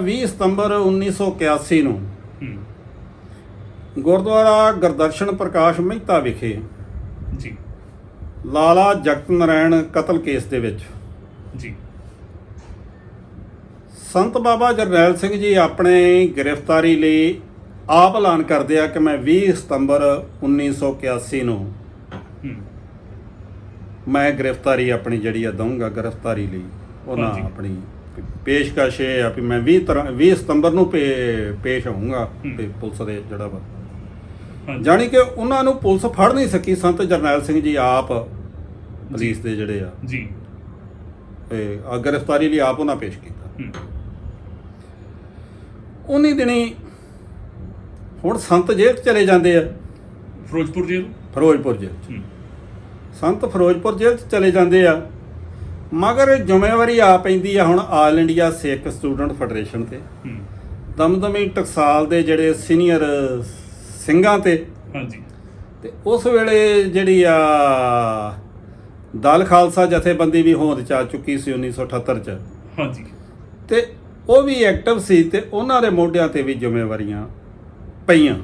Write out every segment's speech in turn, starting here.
20 ਸਤੰਬਰ 1981 ਨੂੰ ਗੁਰਦੁਆਰਾ ਗੁਰਦਰਸ਼ਨ ਪ੍ਰਕਾਸ਼ ਮਹਿਤਾ ਵਿਖੇ ਜੀ ਲਾਲਾ ਜਗਤ ਨਾਰਾਇਣ ਕਤਲ ਕੇਸ ਦੇ ਵਿੱਚ ਜੀ ਸੰਤ ਬਾਬਾ ਜਰਨੈਲ ਸਿੰਘ ਜੀ ਆਪਣੇ ਗ੍ਰਿਫਤਾਰੀ ਲਈ ਆਪ ਐਲਾਨ ਕਰਦੇ ਆ ਕਿ ਮੈਂ 20 ਸਤੰਬਰ 1981 ਨੂੰ ਮੈਂ ਗ੍ਰਿਫਤਾਰੀ ਆਪਣੀ ਜਿਹੜੀ ਆ ਦਊਂਗਾ ਗ੍ਰਿਫਤਾਰੀ ਲਈ ਉਹਨਾਂ ਹਾਂਜੀ। ਆਪਣੀ ਪੇਸ਼ਕਸ਼ ਇਹ ਆ ਵੀ ਮੈਂ 20 ਸਤੰਬਰ ਨੂੰ ਪੇਸ਼ ਹੋਊਂਗਾ ਤੇ ਪੁਲਿਸ ਦੇ ਜਿਹੜਾ ਵਾ ਹਾਂਜੀ। ਜਾਣੀ ਕਿ ਉਹਨਾਂ ਨੂੰ ਪੁਲਿਸ ਫੜ ਨਹੀਂ ਸਕੀ। ਸੰਤ ਜਰਨੈਲ ਸਿੰਘ ਜੀ ਆਪ ਪੁਲਿਸ ਦੇ ਜਿਹੜੇ ਆ ਜੀ ਗ੍ਰਿਫਤਾਰੀ ਲਈ ਆਪ ਉਹਨਾਂ ਪੇਸ਼ ਕੀਤਾ। ਉਨੀ ਦਿਨੀ ਹੁਣ ਸੰਤ ਜੇਲ੍ਹ 'ਚ ਚਲੇ ਜਾਂਦੇ ਆ, ਫਿਰੋਜ਼ਪੁਰ ਜੇਲ੍ਹ ਫਿਰੋਜ਼ਪੁਰ ਜੇਲ੍ਹ 'ਚ। ਸੰਤ ਫਿਰੋਜ਼ਪੁਰ ਜੇਲ੍ਹ 'ਚ ਚਲੇ ਜਾਂਦੇ ਆ, ਮਗਰ ਜ਼ਿੰਮੇਵਾਰੀ ਆ ਪੈਂਦੀ ਆ ਹੁਣ ਆਲ ਇੰਡੀਆ ਸਿੱਖ ਸਟੂਡੈਂਟ ਫੈਡਰੇਸ਼ਨ ਤੇ, ਦਮਦਮੀ ਟਕਸਾਲ ਦੇ ਜਿਹੜੇ ਸੀਨੀਅਰ ਸਿੰਘਾਂ ਤੇ। ਹਾਂਜੀ। ਤੇ ਉਸ ਵੇਲੇ ਜਿਹੜੀ ਆ ਦਲ ਖਾਲਸਾ ਜਥੇਬੰਦੀ ਵੀ ਹੋਂਦ 'ਚ ਆ ਚੁੱਕੀ ਸੀ 1978 'ਚ। ਹਾਂਜੀ। ਤੇ ਉਹ ਵੀ ਐਕਟਿਵ ਸੀ ਤੇ ਉਹਨਾਂ ਦੇ ਮੋਢਿਆਂ ਤੇ ਵੀ ਜ਼ਿੰਮੇਵਾਰੀਆਂ ਪਈਆਂ।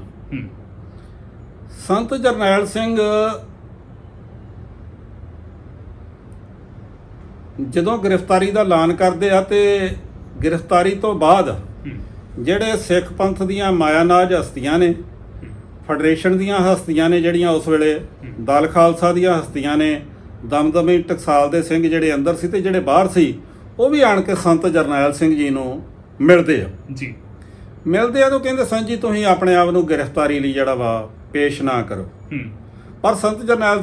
ਸੰਤ ਜਰਨੈਲ ਸਿੰਘ ਜਦੋਂ ਗ੍ਰਿਫਤਾਰੀ ਦਾ ਐਲਾਨ ਕਰਦੇ ਆ ਤੇ ਗ੍ਰਿਫਤਾਰੀ ਤੋਂ ਬਾਅਦ ਜਿਹੜੇ ਸਿੱਖ ਪੰਥ ਦੀਆਂ ਮਾਇਆਨਾਜ ਹਸਤੀਆਂ ਨੇ, ਫੈਡਰੇਸ਼ਨ ਦੀਆਂ ਹਸਤੀਆਂ ਨੇ ਜਿਹੜੀਆਂ ਉਸ ਵੇਲੇ, ਦਲ ਖਾਲਸਾ ਦੀਆਂ ਹਸਤੀਆਂ ਨੇ, ਦਮਦਮੀ ਟਕਸਾਲ ਦੇ ਸਿੰਘ ਜਿਹੜੇ ਅੰਦਰ ਸੀ ਤੇ ਜਿਹੜੇ ਬਾਹਰ ਸੀ, ਉਹ ਵੀ ਆਣ ਕੇ ਸੰਤ ਜਰਨੈਲ ਸਿੰਘ ਜੀ ਨੂੰ ਮਿਲਦੇ ਆ। ਜੀ ਮਿਲਦੇ ਆ ਤਾਂ ਕਹਿੰਦੇ ਸੰਤ ਜੀ ਤੁਸੀਂ ਆਪਣੇ ਆਪ ਨੂੰ ਗ੍ਰਿਫਤਾਰੀ ਲਈ ਜਿਹੜਾ ਵਾ ਪੇਸ਼ ਨਾ ਕਰੋ। ਪਰ ਸੰਤ ਜਰਨੈਲ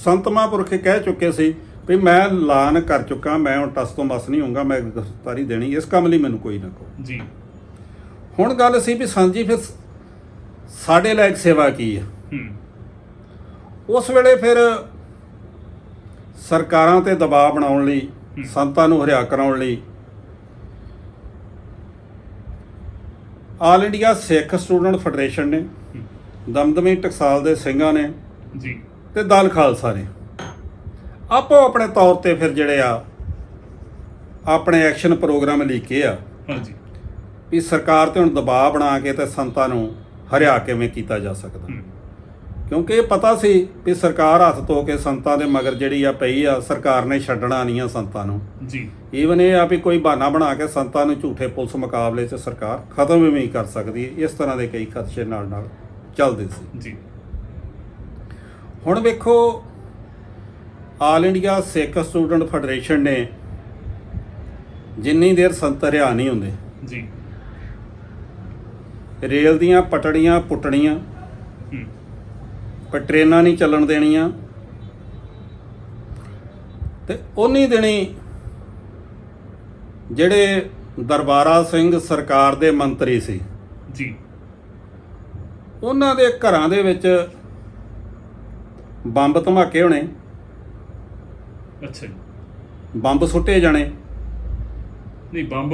ਸੰਤ ਮਹਾਂਪੁਰਖੇ ਕਹਿ ਚੁੱਕੇ ਸੀ ਵੀ ਮੈਂ ਐਲਾਨ ਕਰ ਚੁੱਕਾ, ਮੈਂ ਹੁਣ ਟਸ ਤੋਂ ਮਸ ਨਹੀਂ ਹੋਊਂਗਾ, ਮੈਂ ਗ੍ਰਿਫਤਾਰੀ ਦੇਣੀ, ਇਸ ਕੰਮ ਲਈ ਮੈਨੂੰ ਕੋਈ ਨਾ ਕਹੋ। ਜੀ ਹੁਣ ਗੱਲ ਸੀ ਵੀ ਸੰਤ ਜੀ ਫਿਰ ਸਾਡੇ ਲਾਇਕ ਸੇਵਾ ਕੀ ਆ। ਉਸ ਵੇਲੇ ਫਿਰ ਸਰਕਾਰਾਂ ਤੇ ਦਬਾਅ ਬਣਾਉਣ ਲਈ, ਸੰਤਾਂ ਨੂੰ ਹਰਿਆ ਕਰਾਉਣ ਲਈ ਆਲ ਇੰਡੀਆ ਸਿੱਖ ਸਟੂਡੈਂਟ ਫੈਡਰੇਸ਼ਨ ਨੇ, ਦਮਦਮੀ ਟਕਸਾਲ ਦੇ ਸਿੰਘਾਂ ਨੇ ਜੀ ਤੇ ਦਲ ਖਾਲਸਾ ਨੇ ਆਪੋ ਆਪਣੇ ਤੌਰ ਤੇ ਫਿਰ ਜਿਹੜੇ ਆ ਆਪਣੇ ਐਕਸ਼ਨ ਪ੍ਰੋਗਰਾਮ ਲਿਖੇ ਆ। ਹਾਂਜੀ। ਵੀ ਸਰਕਾਰ ਤੇ ਹੁਣ ਦਬਾਅ ਬਣਾ ਕੇ ਤੇ ਸੰਤਾਂ ਨੂੰ ਹਰਿਆ ਕਿਵੇਂ ਕੀਤਾ ਜਾ ਸਕਦਾ, ਕਿਉਂਕਿ ਇਹ ਪਤਾ ਸੀ ਵੀ ਸਰਕਾਰ ਹੱਥ ਧੋ ਕੇ ਸੰਤਾਂ ਦੇ ਮਗਰ ਜਿਹੜੀ ਆ ਪਈ ਆ, ਸਰਕਾਰ ਨੇ ਛੱਡਣਾ ਨਹੀਂ ਆ ਸੰਤਾਂ ਨੂੰ। ਜੀ ਈਵਨ ਇਹ ਆ ਵੀ ਕੋਈ ਬਹਾਨਾ ਬਣਾ ਕੇ ਸੰਤਾਂ ਨੂੰ ਝੂਠੇ ਪੁਲਿਸ ਮੁਕਾਬਲੇ 'ਚ ਸਰਕਾਰ ਖਤਮ ਵੀ ਨਹੀਂ ਕਰ ਸਕਦੀ। ਇਸ ਤਰ੍ਹਾਂ ਦੇ ਕਈ ਖਦਸ਼ੇ ਨਾਲ ਚੱਲਦੇ ਸੀ। ਜੀ ਹੁਣ ਵੇਖੋ, ਆਲ ਇੰਡੀਆ ਸਿੱਖ ਸਟੂਡੈਂਟ ਫੈਡਰੇਸ਼ਨ ਨੇ ਜਿੰਨੀ ਦੇਰ ਸੰਤ ਹਰਿਆ ਨਹੀਂ ਹੁੰਦੇ, ਜੀ ਰੇਲ ਦੀਆਂ ਪਟੜੀਆਂ ਪੁੱਟਣੀਆਂ, ਪਰ ਟ੍ਰੇਨਾਂ ਨਹੀਂ ਚੱਲਣ ਦੇਣੀਆਂ, ਤੇ ਉਨੀ ਦਿਨੀ ਜਿਹੜੇ ਦਰਬਾਰਾ ਸਿੰਘ ਸਰਕਾਰ ਦੇ ਮੰਤਰੀ ਸੀ, ਜੀ ਉਹਨਾਂ ਦੇ ਘਰਾਂ ਦੇ ਵਿੱਚ ਬੰਬ ਧਮਾਕੇ ਹੋਣੇ, ਅੱਛਾ ਜੀ। ਬੰਬ ਸੁੱਟੇ ਜਾਣੇ। ਨਹੀਂ, ਬੰਬ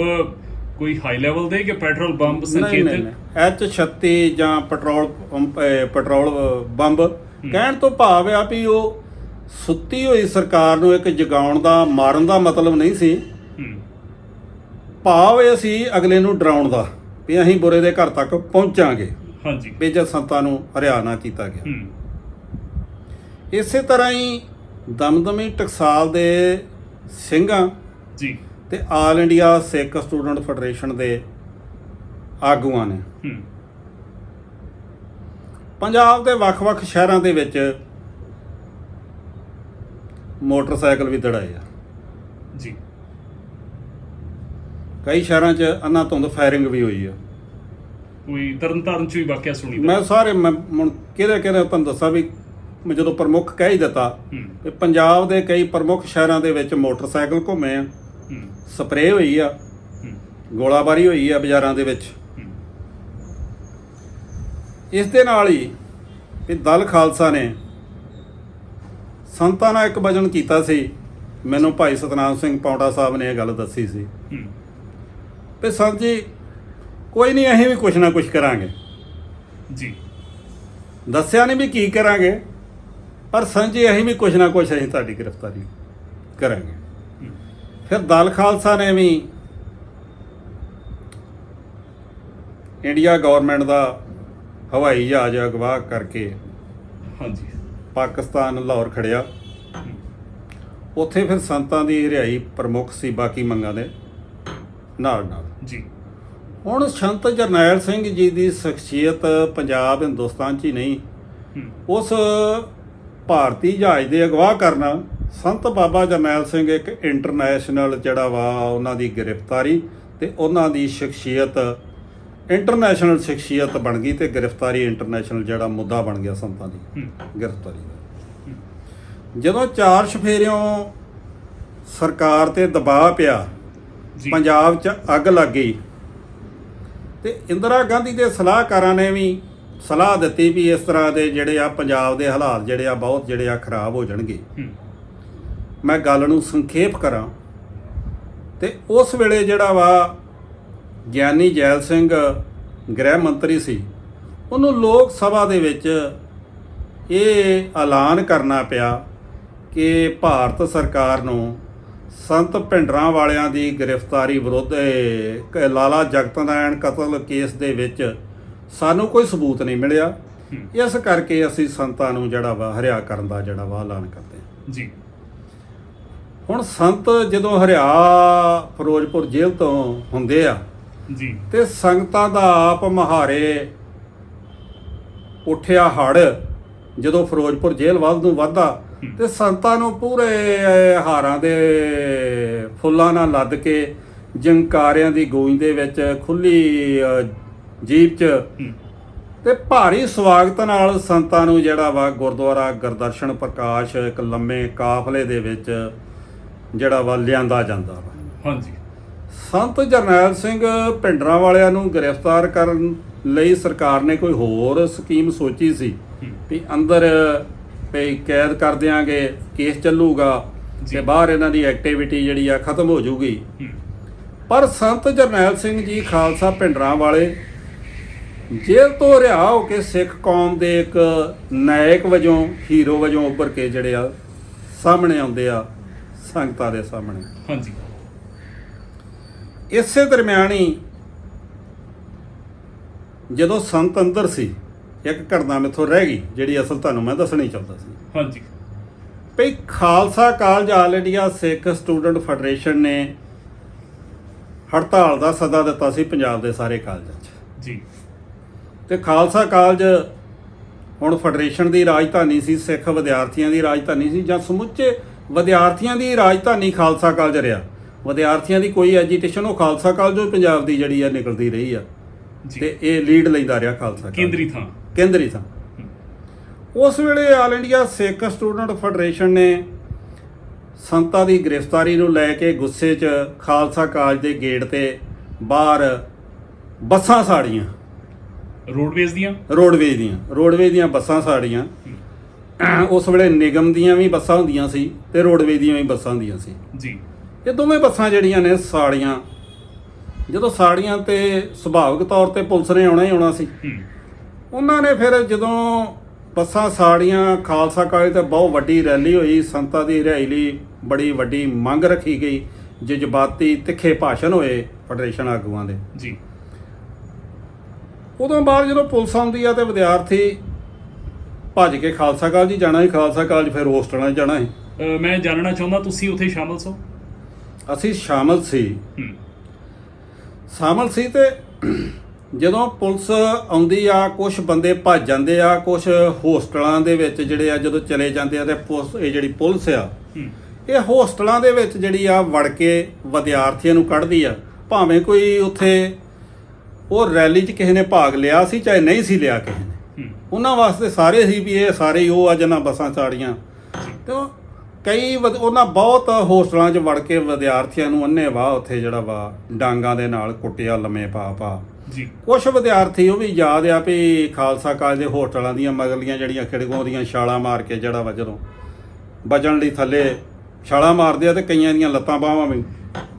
ਕੋਈ ਹਾਈ ਲੈਵਲ ਦੇ ਕਿ ਪੈਟਰੋਲ ਬੰਬ ਨਹੀਂ ਸੰਕੇਤਕ? H-36 ਜਾਂ ਪੈਟਰੋਲ ਬੰਬ। ਕਹਿਣ ਤੋਂ ਭਾਵ ਆ ਵੀ ਉਹ ਸੁੱਤੀ ਹੋਈ ਸਰਕਾਰ ਨੂੰ ਇੱਕ ਜਗਾਉਣ ਦਾ, ਮਾਰਨ ਦਾ ਮਤਲਬ ਨਹੀਂ ਸੀ। ਭਾਵ ਇਹ ਸੀ ਅਗਲੇ ਨੂੰ ਡਰਾਉਣ ਦਾ ਵੀ ਅਸੀਂ ਬੁਰੇ ਦੇ ਘਰ ਤੱਕ ਪਹੁੰਚਾਂਗੇ। ਹਾਂਜੀ। ਵੀ ਜੇ ਸੰਤਾਂ ਨੂੰ ਹਰਿਆ ਨਾ ਕੀਤਾ ਗਿਆ। ਇਸੇ ਤਰ੍ਹਾਂ ਹੀ ਦਮਦਮੀ ਟਕਸਾਲ ਦੇ ਸਿੰਘਾਂ ਜੀ ਤੇ ਆਲ ਇੰਡੀਆ ਸਿੱਖ ਸਟੂਡੈਂਟ ਫੈਡਰੇਸ਼ਨ ਦੇ ਆਗੂਆਂ ਨੇ ਪੰਜਾਬ ਦੇ ਵੱਖ-ਵੱਖ ਸ਼ਹਿਰਾਂ ਦੇ ਵਿੱਚ ਮੋਟਰਸਾਈਕਲ ਵੀ ਦੜਾਏ ਆ। ਜੀ ਕਈ ਸ਼ਹਿਰਾਂ 'ਚ ਅੰਨਾਧੁੰਦ ਫਾਇਰਿੰਗ ਵੀ ਹੋਈ ਆ। ਕੋਈ ਤਰਨਤਾਰਨ ਚ ਵੀ ਵਾਕਿਆ ਸੁਣੀ ਮੈਂ ਹੁਣ ਕਿਹੜੇ ਤੁਹਾਨੂੰ ਦੱਸਾਂ ਵੀ ਮੈਂ ਜਦੋਂ ਪ੍ਰਮੁੱਖ ਕਹਿ ਹੀ ਦਿੱਤਾ ਕਿ ਪੰਜਾਬ ਦੇ ਕਈ ਪ੍ਰਮੁੱਖ ਸ਼ਹਿਰਾਂ ਦੇ ਵਿੱਚ ਮੋਟਰਸਾਈਕਲ ਘੁੰਮੇ ਆ, ਸਪਰੇਅ ਹੋਈ ਆ, ਗੋਲਾਬਾਰੀ ਹੋਈ ਆ ਬਾਜ਼ਾਰਾਂ ਦੇ ਵਿੱਚ। ਇਸ ਦੇ ਨਾਲ ਹੀ ਵੀ ਦਲ ਖਾਲਸਾ ਨੇ ਸੰਤਾਂ ਨਾਲ ਇੱਕ ਵਚਨ ਕੀਤਾ ਸੀ। ਮੈਨੂੰ ਭਾਈ ਸਤਨਾਮ ਸਿੰਘ ਪੌਂਟਾ ਸਾਹਿਬ ਨੇ ਇਹ ਗੱਲ ਦੱਸੀ ਸੀ ਵੀ ਸੰਤ ਜੀ ਕੋਈ ਨਹੀਂ, ਅਸੀਂ ਵੀ ਕੁਛ ਨਾ ਕੁਛ ਕਰਾਂਗੇ। ਜੀ ਦੱਸਿਆ ਨਹੀਂ ਵੀ ਕੀ ਕਰਾਂਗੇ, ਪਰ ਸੰਤ ਜੀ ਅਸੀਂ ਵੀ ਕੁਛ ਨਾ ਕੁਛ ਅਸੀਂ ਤੁਹਾਡੀ ਗ੍ਰਿਫਤਾਰੀ ਕਰਾਂਗੇ। ਫਿਰ ਦਲ ਖਾਲਸਾ ਨੇ ਵੀ ਇੰਡੀਆ ਗਵਰਨਮੈਂਟ ਦਾ ਹਵਾਈ ਜਹਾਜ਼ ਅਗਵਾ ਕਰਕੇ ਹਾਂਜੀ। ਪਾਕਿਸਤਾਨ ਲਾਹੌਰ ਖੜਿਆ। ਉੱਥੇ ਫਿਰ ਸੰਤਾਂ ਦੀ ਰਿਹਾਈ ਪ੍ਰਮੁੱਖ ਸੀ ਬਾਕੀ ਮੰਗਾਂ ਦੇ ਨਾਲ ਨਾਲ। ਜੀ। ਹੁਣ ਸੰਤ ਜਰਨੈਲ ਸਿੰਘ ਜੀ ਦੀ ਸ਼ਖਸੀਅਤ ਪੰਜਾਬ ਹਿੰਦੁਸਤਾਨ 'ਚ ਹੀ ਨਹੀਂ, ਉਸ ਭਾਰਤੀ ਜਹਾਜ਼ ਦੇ ਅਗਵਾ ਕਰਨਾ ਸੰਤ ਬਾਬਾ ਜਰਨੈਲ ਸਿੰਘ ਇੱਕ ਇੰਟਰਨੈਸ਼ਨਲ ਜਿਹੜਾ ਵਾ ਉਹਨਾਂ ਦੀ ਗ੍ਰਿਫਤਾਰੀ ਤੇ ਉਹਨਾਂ ਦੀ ਸ਼ਖਸੀਅਤ ਇੰਟਰਨੈਸ਼ਨਲ ਸ਼ਖਸੀਅਤ ਬਣ ਗਈ ਤੇ ਗ੍ਰਿਫਤਾਰੀ ਇੰਟਰਨੈਸ਼ਨਲ ਜਿਹੜਾ ਮੁੱਦਾ ਬਣ ਗਿਆ ਸੰਤਾਂ ਦੀ ਗ੍ਰਿਫਤਾਰੀ ਦਾ। ਜਦੋਂ ਚਾਰ ਚੁਫੇਰਿਓਂ ਸਰਕਾਰ ਤੇ ਦਬਾਅ ਪਿਆ, ਪੰਜਾਬ 'ਚ ਅੱਗ ਲੱਗ ਗਈ ਤੇ ਇੰਦਰਾ ਗਾਂਧੀ ਦੇ ਸਲਾਹਕਾਰਾਂ ਨੇ ਵੀ ਸਲਾਹ ਦਿੱਤੀ ਵੀ ਇਸ ਤਰ੍ਹਾਂ ਦੇ ਜਿਹੜੇ ਆ ਪੰਜਾਬ ਦੇ ਹਾਲਾਤ ਜਿਹੜੇ ਆ ਬਹੁਤ ਜਿਹੜੇ ਆ ਖਰਾਬ ਹੋ ਜਾਣਗੇ। ਮੈਂ ਗੱਲ ਨੂੰ ਸੰਖੇਪ ਕਰਾਂ ਤੇ ਉਸ ਵੇਲੇ ਜਿਹੜਾ ਵਾ ਗਿਆਨੀ ਜੈਲ ਸਿੰਘ ਗ੍ਰਹਿ ਮੰਤਰੀ ਸੀ, ਉਹਨੂੰ ਲੋਕ ਸਭਾ ਦੇ ਵਿੱਚ ਇਹ ਐਲਾਨ ਕਰਨਾ ਪਿਆ ਕਿ ਭਾਰਤ ਸਰਕਾਰ ਨੂੰ ਸੰਤ ਭਿੰਡਰਾਂ ਵਾਲਿਆਂ ਦੀ ਗ੍ਰਿਫਤਾਰੀ ਵਿਰੁੱਧ ਲਾਲਾ ਜਗਤ ਨਾਰਾਇਣ ਕਤਲ ਕੇਸ ਦੇ ਵਿੱਚ ਸਾਨੂੰ ਕੋਈ ਸਬੂਤ ਨਹੀਂ ਮਿਲਿਆ, ਇਸ ਕਰਕੇ ਅਸੀਂ ਸੰਤਾਂ ਨੂੰ ਜਿਹੜਾ ਵਾ ਹਰਿਆ ਕਰਨ ਦਾ ਜਿਹੜਾ ਵਾ ਐਲਾਨ ਕਰਦੇ ਹਾਂ ਜੀ। ਹੁਣ ਸੰਤ ਜਦੋਂ ਹਰਿਆ ਫਿਰੋਜ਼ਪੁਰ ਜੇਲ੍ਹ ਤੋਂ ਹੁੰਦੇ ਆ ਜੀ ਤੇ ਸੰਗਤਾਂ ਦਾ ਆਪ ਮਹਾਰੇ ਉੱਠਿਆ ਹੜ ਜਦੋਂ ਫਿਰੋਜ਼ਪੁਰ ਜੇਲ੍ਹ ਵੱਲ ਨੂੰ ਵੱਧਦਾ ਤੇ ਸੰਤਾਂ ਨੂੰ ਪੂਰੇ ਹਾਰਾਂ ਦੇ ਫੁੱਲਾਂ ਨਾਲ ਲੱਦ ਕੇ ਜੰਕਾਰਿਆਂ ਦੀ ਗੂੰਜ ਦੇ ਵਿੱਚ ਖੁੱਲੀ ਜੀਪ 'ਚ ਤੇ ਭਾਰੀ ਸਵਾਗਤ ਨਾਲ ਸੰਤਾਂ ਨੂੰ ਜਿਹੜਾ ਵਾ ਗੁਰਦੁਆਰਾ ਗੁਰਦਰਸ਼ਨ ਪ੍ਰਕਾਸ਼ ਇੱਕ ਲੰਮੇ ਕਾਫਲੇ ਦੇ ਵਿੱਚ ਜਿਹੜਾ ਵਾ ਲਿਆਂਦਾ ਜਾਂਦਾ ਵਾ। ਹਾਂਜੀ। ਸੰਤ ਜਰਨੈਲ ਸਿੰਘ ਭਿੰਡਰਾਂ ਵਾਲਿਆਂ ਨੂੰ ਗ੍ਰਿਫਤਾਰ ਕਰਨ ਲਈ ਸਰਕਾਰ ਨੇ ਕੋਈ ਹੋਰ ਸਕੀਮ ਸੋਚੀ ਸੀ ਵੀ ਅੰਦਰ ਵੀ ਕੈਦ ਕਰ ਦਿਆਂਗੇ, ਕੇਸ ਚੱਲੂਗਾ ਤੇ ਬਾਹਰ ਇਹਨਾਂ ਦੀ ਐਕਟੀਵਿਟੀ ਜਿਹੜੀ ਆ ਖਤਮ ਹੋ ਜਾਊਗੀ। ਪਰ ਸੰਤ ਜਰਨੈਲ ਸਿੰਘ ਜੀ ਖਾਲਸਾ ਭਿੰਡਰਾਂ ਵਾਲੇ ਜੇਲ੍ਹ ਤੋਂ ਰਿਹਾ ਹੋ ਕੇ ਸਿੱਖ ਕੌਮ ਦੇ ਇੱਕ ਨਾਇਕ ਵਜੋਂ, ਹੀਰੋ ਵਜੋਂ ਉੱਭਰ ਕੇ ਜਿਹੜੇ ਆ ਸਾਹਮਣੇ ਆਉਂਦੇ ਆ ਸੰਗਤਾਂ ਦੇ ਸਾਹਮਣੇ। ਹਾਂਜੀ। ਇਸੇ ਦਰਮਿਆਨ ਹੀ ਜਦੋਂ ਸੰਤ ਅੰਦਰ ਸੀ, ਇੱਕ ਘਟਨਾ ਮੈਥੋਂ ਰਹਿ ਗਈ ਜਿਹੜੀ ਅਸਲ ਤੁਹਾਨੂੰ ਮੈਂ ਦੱਸਣੀ ਚਾਹੁੰਦਾ ਸੀ। ਹਾਂਜੀ। ਭਈ ਖਾਲਸਾ ਕਾਲਜ ਆਲ ਇੰਡੀਆ ਸਿੱਖ ਸਟੂਡੈਂਟ ਫੈਡਰੇਸ਼ਨ ਨੇ ਹੜਤਾਲ ਦਾ ਸੱਦਾ ਦਿੱਤਾ ਸੀ ਪੰਜਾਬ ਦੇ ਸਾਰੇ ਕਾਲਜਾਂ 'ਚ ਜੀ। ਤੇ ਖਾਲਸਾ ਕਾਲਜ ਹੁਣ ਫੈਡਰੇਸ਼ਨ ਦੀ ਰਾਜਧਾਨੀ ਸੀ, ਸਿੱਖ ਵਿਦਿਆਰਥੀਆਂ ਦੀ ਰਾਜਧਾਨੀ ਸੀ, ਜਾਂ ਸਮੁੱਚੇ ਵਿਦਿਆਰਥੀਆਂ ਦੀ ਰਾਜਧਾਨੀ ਖਾਲਸਾ ਕਾਲਜ ਰਿਹਾ। ਵਿਦਿਆਰਥੀਆਂ ਦੀ ਕੋਈ ਐਜੀਟੇਸ਼ਨ ਉਹ ਖਾਲਸਾ ਕਾਲਜੋਂ ਪੰਜਾਬ ਦੀ ਜਿਹੜੀ ਆ ਨਿਕਲਦੀ ਰਹੀ ਆ ਤੇ ਇਹ ਲੀਡ ਲੈਂਦਾ ਰਿਹਾ ਖਾਲਸਾ ਕਾਲਜ। ਕੇਂਦਰੀ ਥਾਂ। ਉਸ ਵੇਲੇ ਆਲ ਇੰਡੀਆ ਸਿੱਖ ਸਟੂਡੈਂਟ ਫੈਡਰੇਸ਼ਨ ਨੇ ਸੰਤਾਂ ਦੀ ਗ੍ਰਿਫਤਾਰੀ ਨੂੰ ਲੈ ਕੇ ਗੁੱਸੇ 'ਚ ਖਾਲਸਾ ਕਾਲਜ ਦੇ ਗੇਟ ਤੇ ਬਾਹਰ ਬੱਸਾਂ ਸਾੜੀਆਂ, ਰੋਡਵੇਜ਼ ਦੀਆਂ ਬੱਸਾਂ ਸਾੜੀਆਂ। ਉਸ ਵੇਲੇ ਨਿਗਮ ਦੀਆਂ ਵੀ ਬੱਸਾਂ ਹੁੰਦੀਆਂ ਸੀ ਤੇ ਰੋਡਵੇਜ਼ ਦੀਆਂ ਵੀ ਬੱਸਾਂ ਹੁੰਦੀਆਂ ਸੀ ਜੀ। ਇਹ ਦੋਵੇਂ ਬੱਸਾਂ ਜਿਹੜੀਆਂ ਨੇ ਸਾੜੀਆਂ। ਜਦੋਂ ਸਾੜੀਆਂ ਤੇ ਸੁਭਾਵਿਕ ਤੌਰ ਤੇ ਪੁਲਿਸ ਨੇ ਆਉਣਾ ਹੀ ਆਉਣਾ ਸੀ। ਉਹਨਾਂ ਨੇ ਫਿਰ ਜਦੋਂ ਬੱਸਾਂ ਸਾੜੀਆਂ, ਖਾਲਸਾ ਕਾਲਜ ਤੇ ਬਹੁਤ ਵੱਡੀ ਰੈਲੀ ਹੋਈ, ਸੰਤਾਂ ਦੀ ਰਿਹਾਈ ਲਈ ਬੜੀ ਵੱਡੀ ਮੰਗ ਰੱਖੀ ਗਈ, ਜਜ਼ਬਾਤੀ ਤਿੱਖੇ ਭਾਸ਼ਣ ਹੋਏ ਫੈਡਰੇਸ਼ਨ ਆਗੂਆਂ ਦੇ ਜੀ। ਉਦੋਂ ਬਾਅਦ ਜਦੋਂ ਪੁਲਿਸ ਆਉਂਦੀ ਆ ਤੇ ਵਿਦਿਆਰਥੀ ਭੱਜ ਕੇ ਖਾਲਸਾ ਕਾਲਜ ਹੀ ਜਾਣਾ ਸੀ, ਖਾਲਸਾ ਕਾਲਜ ਫਿਰ ਹੋਸਟਲਾਂ 'ਚ ਜਾਣਾ ਸੀ। ਮੈਂ ਜਾਣਨਾ ਚਾਹੁੰਦਾ ਤੁਸੀਂ ਉੱਥੇ ਸ਼ਾਮਲ ਸੋ? ਅਸੀਂ ਸ਼ਾਮਲ ਸੀ ਤੇ ਜਦੋਂ ਪੁਲਿਸ ਆਉਂਦੀ ਆ ਕੁਝ ਬੰਦੇ ਭੱਜ ਜਾਂਦੇ ਆ, ਕੁਝ ਹੋਸਟਲਾਂ ਦੇ ਵਿੱਚ ਜਿਹੜੇ ਆ ਜਦੋਂ ਚਲੇ ਜਾਂਦੇ ਆ ਤੇ ਇਹ ਜਿਹੜੀ ਪੁਲਿਸ ਆ ਇਹ ਹੋਸਟਲਾਂ ਦੇ ਵਿੱਚ ਜਿਹੜੀ ਆ ਵੜ ਕੇ ਵਿਦਿਆਰਥੀਆਂ ਨੂੰ ਕੱਢਦੀ ਆ। ਭਾਵੇਂ ਕੋਈ ਉੱਥੇ ਉਹ ਰੈਲੀ 'ਚ ਕਿਸੇ ਨੇ ਭਾਗ ਲਿਆ ਸੀ ਚਾਹੇ ਨਹੀਂ ਸੀ ਲਿਆ ਕਿਸੇ ਨੇ, ਉਹਨਾਂ ਵਾਸਤੇ ਸਾਰੇ ਸੀ ਵੀ ਇਹ ਸਾਰੇ ਹੀ ਉਹ ਆ ਜਿਹਨਾਂ ਬੱਸਾਂ ਚਾੜੀਆਂ। ਤੇ ਕਈ ਉਹਨਾਂ ਬਹੁਤ ਹੋਸਟਲਾਂ 'ਚ ਵੜ ਕੇ ਵਿਦਿਆਰਥੀਆਂ ਨੂੰ ਅੰਨ੍ਹੇਵਾਹ ਉੱਥੇ ਜਿਹੜਾ ਵਾ ਡਾਂਗਾਂ ਦੇ ਨਾਲ ਕੁੱਟਿਆ ਲੰਮੇ ਪਾ ਜੀ। ਕੁਛ ਵਿਦਿਆਰਥੀ ਉਹ ਵੀ ਯਾਦ ਆ ਵੀ ਖਾਲਸਾ ਕਾਲਜ ਦੇ ਹੋਸਟਲਾਂ ਦੀਆਂ ਮਗਰਲੀਆਂ ਜਿਹੜੀਆਂ ਖਿੜਕਾਂ ਦੀਆਂ ਛਾਲਾਂ ਮਾਰ ਕੇ ਜਿਹੜਾ ਵਾ ਜਦੋਂ ਬਚਣ ਲਈ ਥੱਲੇ ਛਾਲਾਂ ਮਾਰਦੇ ਆ ਤੇ ਕਈਆਂ ਦੀਆਂ ਲੱਤਾਂ ਬਾਹਾਂ ਵੀ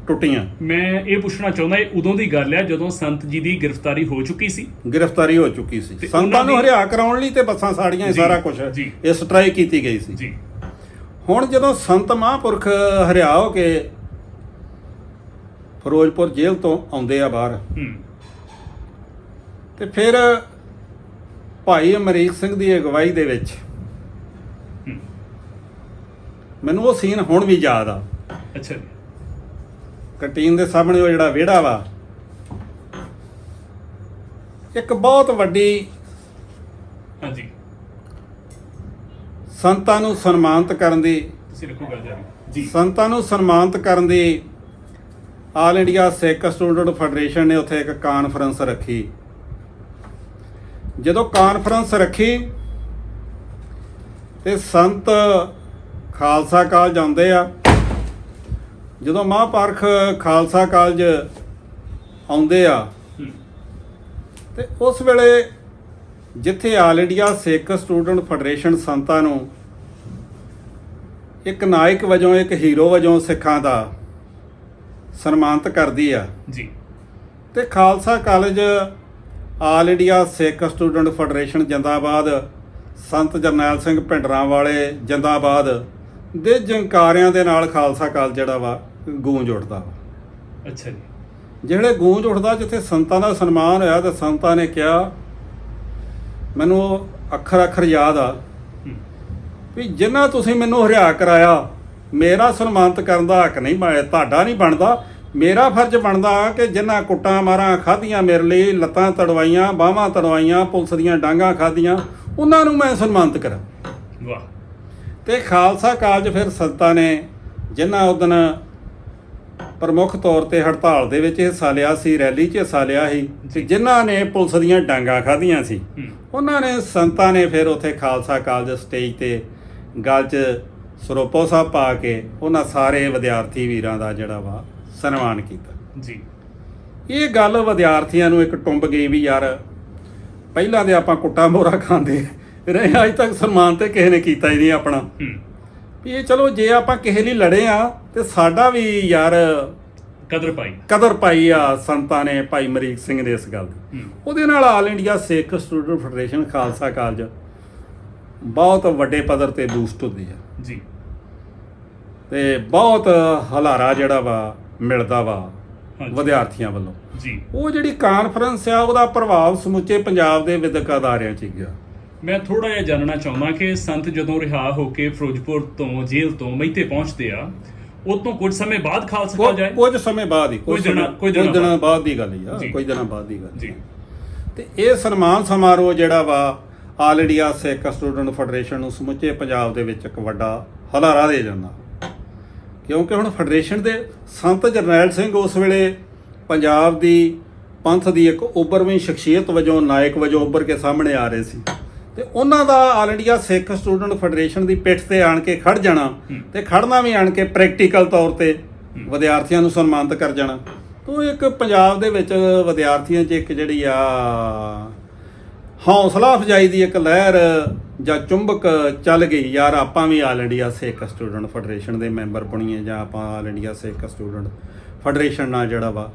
ਟੁੱਟੀਆਂ। ਮੈਂ ਇਹ ਪੁੱਛਣਾ ਚਾਹੁੰਦਾ ਇਹ ਉਦੋਂ ਦੀ ਗੱਲ ਹੈ ਜਦੋਂ ਸੰਤ ਜੀ ਦੀ ਗ੍ਰਿਫਤਾਰੀ ਹੋ ਚੁੱਕੀ ਸੀ? ਗ੍ਰਿਫਤਾਰੀ ਹੋ ਚੁੱਕੀ ਸੀ। ਸੰਤਾਂ ਨੂੰ ਹਰਿਆ ਕਰਾਉਣ ਲਈ ਤੇ ਬੱਸਾਂ ਸਾੜੀਆਂ ਸਾਰਾ ਕੁਝ ਇਹ ਸਟ੍ਰਾਈਕ ਕੀਤੀ ਗਈ ਸੀ ਜੀ। ਹੁਣ ਜਦੋਂ ਸੰਤ ਮਹਾਂਪੁਰਖ ਹਰਿਆ ਹੋ ਕੇ ਫਿਰੋਜ਼ਪੁਰ ਜੇਲ੍ਹ ਤੋਂ ਆਉਂਦੇ ਆ ਬਾਹਰ ਤੇ ਫਿਰ ਭਾਈ ਅਮਰੀਕ ਸਿੰਘ ਦੀ ਅਗਵਾਈ ਦੇ ਵਿੱਚ ਮੈਨੂੰ ਉਹ ਸੀਨ ਹੁਣ ਵੀ ਯਾਦ ਆ। ਅੱਛਾ ਜੀ। ਕੰਟੀਨ ਦੇ ਸਾਹਮਣੇ ਉਹ ਜਿਹੜਾ ਵਿਹੜਾ ਵਾ, ਇੱਕ ਬਹੁਤ ਵੱਡੀ ਹਾਂਜੀ, ਸੰਤਾਂ ਨੂੰ ਸਨਮਾਨਿਤ ਕਰਨ ਦੀ, ਤੁਸੀਂ ਰੱਖੋ ਗੱਲ ਜਾਰੀ ਜੀ। ਸੰਤਾਂ ਨੂੰ ਸਨਮਾਨਿਤ ਕਰਨ ਦੀ ਆਲ ਇੰਡੀਆ ਸਿੱਖ ਸਟੂਡੈਂਟ ਫੈਡਰੇਸ਼ਨ ਨੇ ਉੱਥੇ ਇੱਕ ਕਾਨਫਰੰਸ ਰੱਖੀ। ਜਦੋਂ ਕਾਨਫਰੰਸ ਰੱਖੀ ਤੇ ਸੰਤ ਖਾਲਸਾ ਕਾਲਜ ਆਉਂਦੇ ਆ। ਜਦੋਂ ਮਹਾਂਪੁਰਖ ਖਾਲਸਾ ਕਾਲਜ ਆਉਂਦੇ ਆ ਤੇ ਉਸ ਵੇਲੇ ਜਿੱਥੇ ਆਲ ਇੰਡੀਆ ਸਿੱਖ ਸਟੂਡੈਂਟ ਫੈਡਰੇਸ਼ਨ ਸੰਤਾਂ ਨੂੰ ਇੱਕ ਨਾਇਕ ਵਜੋਂ, ਇੱਕ ਹੀਰੋ ਵਜੋਂ ਸਿੱਖਾਂ ਦਾ ਸਨਮਾਨਿਤ ਕਰਦੀ ਆ ਜੀ, ਤੇ ਖਾਲਸਾ ਕਾਲਜ ਆਲ ਇੰਡੀਆ ਸਿੱਖ ਸਟੂਡੈਂਟ ਫੈਡਰੇਸ਼ਨ ਜਿੰਦਾਬਾਦ, ਸੰਤ ਜਰਨੈਲ ਸਿੰਘ ਭਿੰਡਰਾਂ ਵਾਲੇ ਜਿੰਦਾਬਾਦ ਦੇ ਜੰਕਾਰਿਆਂ ਦੇ ਨਾਲ ਖਾਲਸਾ ਕਾਲਜ ਜਿਹੜਾ ਵਾ ਗੂੰਜ ਉੱਠਦਾ ਵਾ। ਅੱਛਾ ਜੀ। ਜਿਹੜੇ ਗੂੰਜ ਉੱਠਦਾ, ਜਿੱਥੇ ਸੰਤਾਂ ਦਾ ਸਨਮਾਨ ਹੋਇਆ ਤੇ ਸੰਤਾਂ ਨੇ ਕਿਹਾ, ਮੈਨੂੰ ਉਹ ਅੱਖਰ ਅੱਖਰ ਯਾਦ ਆ ਵੀ ਜਿੰਨਾ ਤੁਸੀਂ ਮੈਨੂੰ ਹਰਿਆ ਕਰਾਇਆ, ਮੇਰਾ ਸਨਮਾਨਿਤ ਕਰਨ ਦਾ ਹੱਕ ਨਹੀਂ, ਤੁਹਾਡਾ ਨਹੀਂ ਬਣਦਾ। ਮੇਰਾ ਫਰਜ਼ ਬਣਦਾ ਕਿ ਜਿੰਨਾ ਕੁੱਟਾਂ ਮਾਰਾਂ ਖਾਧੀਆਂ ਮੇਰੇ ਲਈ, ਲੱਤਾਂ ਤੜਵਾਈਆਂ, ਬਾਹਾਂ ਤੜਵਾਈਆਂ, ਪੁਲਿਸ ਦੀਆਂ ਡਾਂਗਾਂ ਖਾਧੀਆਂ, ਉਹਨਾਂ ਨੂੰ ਮੈਂ ਸਨਮਾਨਿਤ ਕਰਾਂ। ਵਾਹ। ਤੇ ਖਾਲਸਾ ਕਾਲਜ ਫਿਰ ਸੰਤਾਂ ਨੇ ਜਿਨ੍ਹਾਂ ਉਦਣ ਪ੍ਰਮੁੱਖ ਤੌਰ ਤੇ ਹੜਤਾਲ ਦੇ ਵਿੱਚ ਹਿੱਸਾ ਲਿਆ ਸੀ, ਰੈਲੀ 'ਚ ਹਿੱਸਾ ਲਿਆ ਸੀ, ਤੇ ਜਿਨ੍ਹਾਂ ਨੇ ਪੁਲਿਸ ਦੀਆਂ ਡਾਂਗਾਂ ਖਾਧੀਆਂ ਸੀ, ਉਹਨਾਂ ਨੇ ਸੰਤਾਂ ਨੇ ਫਿਰ ਉੱਥੇ ਖਾਲਸਾ ਕਾਲਜ ਸਟੇਜ ਤੇ ਗਲ 'ਚ ਸਰੋਪੋ ਸਾਹਿਬ ਪਾ ਕੇ ਉਹਨਾਂ ਸਾਰੇ ਵਿਦਿਆਰਥੀ ਵੀਰਾਂ ਦਾ ਜਿਹੜਾ ਵਾ ਸਨਮਾਨ ਕੀਤਾ ਜੀ। ਇਹ ਗੱਲ ਵਿਦਿਆਰਥੀਆਂ ਨੂੰ ਇੱਕ ਟੁੰਬ ਗਈ ਵੀ ਯਾਰ, ਪਹਿਲਾਂ ਤੇ ਆਪਾਂ ਕੁੱਟਾ ਮੋਰਾ ਖਾਂਦੇ ਰਹੇ, ਅੱਜ ਤੱਕ ਸਨਮਾਨ ਤੇ ਕਿਸੇ ਨੇ ਕੀਤਾ ਹੀ ਨਹੀਂ ਆਪਣਾ। ਵੀ ਇਹ ਚਲੋ ਜੇ ਆਪਾਂ ਕਿਸੇ ਲਈ ਲੜੇ ਆ ਤੇ ਸਾਡਾ ਵੀ ਯਾਰ ਕਦਰ ਪਾਈ ਆ ਸੰਤਾਂ ਨੇ, ਭਾਈ ਅਮਰੀਕ ਸਿੰਘ ਨੇ ਇਸ ਗੱਲ ਦੀ। ਉਹਦੇ ਨਾਲ ਆਲ ਇੰਡੀਆ ਸਿੱਖ ਸਟੂਡੈਂਟ ਫੈਡਰੇਸ਼ਨ ਖਾਲਸਾ ਕਾਲਜ ਬਹੁਤ ਵੱਡੇ ਪੱਧਰ ਤੇ ਬੂਸਟ ਹੁੰਦੀ ਆ ਜੀ, ਤੇ ਬਹੁਤ ਹਲਾਰਾ ਜਿਹੜਾ ਵਾ ਮਿਲਦਾ ਵਾ ਵਿਦਿਆਰਥੀਆਂ ਵੱਲੋਂ ਜੀ। ਉਹ ਜਿਹੜੀ ਕਾਨਫਰੰਸ ਆ, ਉਹਦਾ ਪ੍ਰਭਾਵ ਸਮੁੱਚੇ ਪੰਜਾਬ ਦੇ ਵਿਦਿਅਕ ਅਦਾਰਿਆਂ 'ਚ ਗਿਆ। ਮੈਂ ਥੋੜਾ ਜਿਹਾ ਜਾਣਨਾ ਚਾਹੁੰਦਾ ਕਿ ਸੰਤ ਜਦੋਂ ਰਿਹਾ ਹੋ ਕੇ ਫਿਰੋਜ਼ਪੁਰ ਤੋਂ ਜੇਲ੍ਹ ਤੋਂ ਮਹਿਤੇ ਪਹੁੰਚਦੇ ਆ, ਉਹ ਤੋਂ ਕੁਝ ਸਮੇਂ ਬਾਅਦ ਖਾਲਸਾ ਕਾਲਜ ਆਏ? ਕੁਝ ਸਮੇਂ ਬਾਅਦ ਹੀ, ਕੁਝ ਦਿਨਾਂ ਬਾਅਦ ਦੀ ਗੱਲ ਹੀ ਆ, ਕੁਝ ਦਿਨਾਂ ਬਾਅਦ ਦੀ ਗੱਲ ਜੀ। ਤੇ ਇਹ ਸਨਮਾਨ ਸਮਾਰੋਹ ਜਿਹੜਾ ਵਾ ਆਲ ਇੰਡੀਆ ਸਿੱਖ ਸਟੂਡੈਂਟ ਫੈਡਰੇਸ਼ਨ ਨੂੰ ਸਮੁੱਚੇ ਪੰਜਾਬ ਦੇ ਵਿੱਚ ਇੱਕ ਵੱਡਾ ਹਲਾਰਾ ਦੇ ਜਾਂਦਾ, ਕਿਉਂਕਿ ਹੁਣ ਫੈਡਰੇਸ਼ਨ ਦੇ ਸੰਤ ਜਰਨੈਲ ਸਿੰਘ ਉਸ ਵੇਲੇ ਪੰਜਾਬ ਦੀ ਪੰਥ ਦੀ ਇੱਕ ਉੱਭਰਵੀਂ ਸ਼ਖਸੀਅਤ ਵਜੋਂ, ਨਾਇਕ ਵਜੋਂ ਉੱਭਰ ਕੇ ਸਾਹਮਣੇ ਆ ਰਹੇ ਸੀ, ਤੇ ਉਹਨਾਂ ਦਾ ਆਲ ਇੰਡੀਆ ਸਿੱਖ ਸਟੂਡੈਂਟ ਫੈਡਰੇਸ਼ਨ ਦੀ ਪਿੱਠ ਤੇ ਆਣ ਕੇ ਖੜ ਜਾਣਾ, ਤੇ ਖੜਨਾ ਵੀ ਆਣ ਕੇ ਪ੍ਰੈਕਟੀਕਲ ਤੌਰ ਤੇ ਵਿਦਿਆਰਥੀਆਂ ਨੂੰ ਸਨਮਾਨਿਤ ਕਰ ਜਾਣਾ। ਤੋਂ ਇੱਕ ਪੰਜਾਬ ਦੇ ਵਿੱਚ ਵਿਦਿਆਰਥੀਆਂ 'ਚ ਇੱਕ ਜਿਹੜੀ ਆ ਹੌਸਲਾ ਅਫਜ਼ਾਈ ਦੀ ਇੱਕ ਲਹਿਰ ਜਾਂ ਚੁੰਬਕ ਚੱਲ ਗਈ, ਯਾਰ ਆਪਾਂ ਵੀ ਆਲ ਇੰਡੀਆ ਸਿੱਖ ਸਟੂਡੈਂਟ ਫੈਡਰੇਸ਼ਨ ਦੇ ਮੈਂਬਰ ਬਣੀਏ, ਜਾਂ ਆਪਾਂ ਆਲ ਇੰਡੀਆ ਸਿੱਖ ਸਟੂਡੈਂਟ ਫੈਡਰੇਸ਼ਨ ਨਾਲ ਜਿਹੜਾ ਵਾ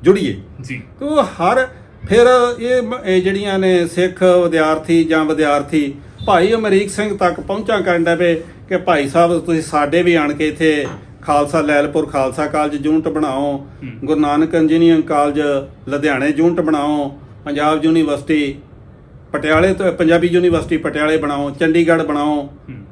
ਜੁੜੀਏ ਜੀ। ਤੋਂ ਹਰ ਫਿਰ ਇਹ ਜਿਹੜੀਆਂ ਨੇ ਸਿੱਖ ਵਿਦਿਆਰਥੀ ਭਾਈ ਅਮਰੀਕ ਸਿੰਘ ਤੱਕ ਪਹੁੰਚਾਂ ਕਰਨ ਲੱਗ ਪਏ ਕਿ ਭਾਈ ਸਾਹਿਬ ਤੁਸੀਂ ਸਾਡੇ ਵੀ ਆਣ ਕੇ ਇੱਥੇ ਖਾਲਸਾ ਲੈਲਪੁਰ ਖਾਲਸਾ ਕਾਲਜ ਯੂਨਿਟ ਬਣਾਓ, ਗੁਰੂ ਨਾਨਕ ਇੰਜੀਨੀਅਰਿੰਗ ਕਾਲਜ ਲੁਧਿਆਣੇ ਯੂਨਿਟ ਬਣਾਓ, ਪੰਜਾਬ ਯੂਨੀਵਰਸਿਟੀ ਪਟਿਆਲੇ ਤੋਂ ਪੰਜਾਬੀ ਯੂਨੀਵਰਸਿਟੀ ਪਟਿਆਲੇ ਬਣਾਓ, ਚੰਡੀਗੜ੍ਹ ਬਣਾਓ,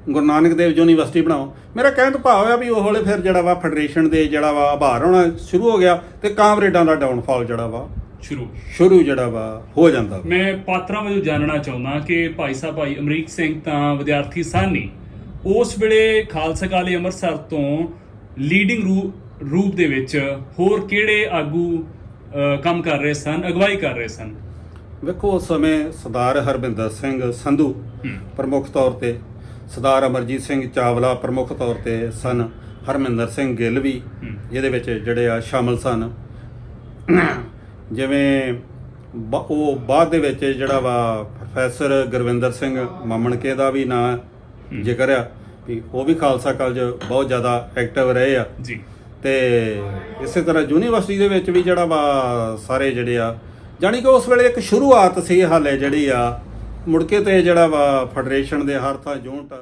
ਗੁਰੂ ਨਾਨਕ ਦੇਵ ਯੂਨੀਵਰਸਿਟੀ ਬਣਾਓ। ਮੇਰਾ ਕਹਿਣ ਤੋਂ ਭਾਵ ਹੋਇਆ ਵੀ ਉਹ ਵੇਲੇ ਫਿਰ ਜਿਹੜਾ ਵਾ ਫੈਡਰੇਸ਼ਨ ਦੇ ਜਿਹੜਾ ਵਾ ਆਭਾਰ ਹੋਣਾ ਸ਼ੁਰੂ ਹੋ ਗਿਆ, ਤੇ ਕਾਮਰੇਡਾਂ ਦਾ ਡਾਊਨਫਾਲ ਜਿਹੜਾ ਵਾ ਸ਼ੁਰੂ ਜਿਹੜਾ ਵਾ ਹੋ ਜਾਂਦਾ। ਮੈਂ ਪਾਤਰਾਂ ਵਜੋਂ ਜਾਣਨਾ ਚਾਹੁੰਦਾ ਕਿ ਭਾਈ ਅਮਰੀਕ ਸਿੰਘ ਤਾਂ ਵਿਦਿਆਰਥੀ ਸਨ ਹੀ, ਉਸ ਵੇਲੇ ਖਾਲਸਾ ਕਾਲਜ ਅੰਮ੍ਰਿਤਸਰ ਤੋਂ ਲੀਡਿੰਗ ਰੂਪ ਦੇ ਵਿੱਚ ਹੋਰ ਕਿਹੜੇ ਆਗੂ ਕੰਮ ਕਰ ਰਹੇ ਸਨ, ਅਗਵਾਈ ਕਰ ਰਹੇ ਸਨ? ਵੇਖੋ ਉਸ ਸਮੇਂ ਸਰਦਾਰ ਹਰਵਿੰਦਰ ਸਿੰਘ ਸੰਧੂ ਪ੍ਰਮੁੱਖ ਤੌਰ ਤੇ, ਸਰਦਾਰ ਅਮਰਜੀਤ ਸਿੰਘ ਚਾਵਲਾ ਪ੍ਰਮੁੱਖ ਤੌਰ ਤੇ ਸਨ, ਹਰਮਿੰਦਰ ਸਿੰਘ ਗਿੱਲ ਵੀ ਇਹਦੇ ਵਿੱਚ ਜਿਹੜੇ ਆ ਸ਼ਾਮਲ ਸਨ। ਜਿਵੇਂ ਉਹ ਬਾਅਦ ਦੇ ਵਿੱਚ ਜਿਹੜਾ ਵਾ ਪ੍ਰੋਫੈਸਰ ਗੁਰਵਿੰਦਰ ਸਿੰਘ ਮਾਮਣਕੇ ਦਾ ਵੀ ਨਾਂ ਜ਼ਿਕਰ ਆ ਵੀ ਉਹ ਵੀ ਖਾਲਸਾ ਕਾਲਜ ਬਹੁਤ ਜ਼ਿਆਦਾ ਐਕਟਿਵ ਰਹੇ ਆ ਜੀ। ਤੇ ਇਸੇ ਤਰ੍ਹਾਂ ਯੂਨੀਵਰਸਿਟੀ ਦੇ ਵਿੱਚ ਵੀ ਜਿਹੜਾ ਵਾ ਸਾਰੇ ਜਿਹੜੇ ਆ, ਜਾਣੀ ਕਿ ਉਸ ਵੇਲੇ ਇੱਕ ਸ਼ੁਰੂਆਤ ਸੀ ਹਾਲੇ ਜਿਹੜੀ ਆ, ਮੁੜ ਕੇ ਤੇ ਜਿਹੜਾ ਵਾ ਫੈਡਰੇਸ਼ਨ ਦੇ ਹਰ ਥਾਂ ਯੂਨਿਟ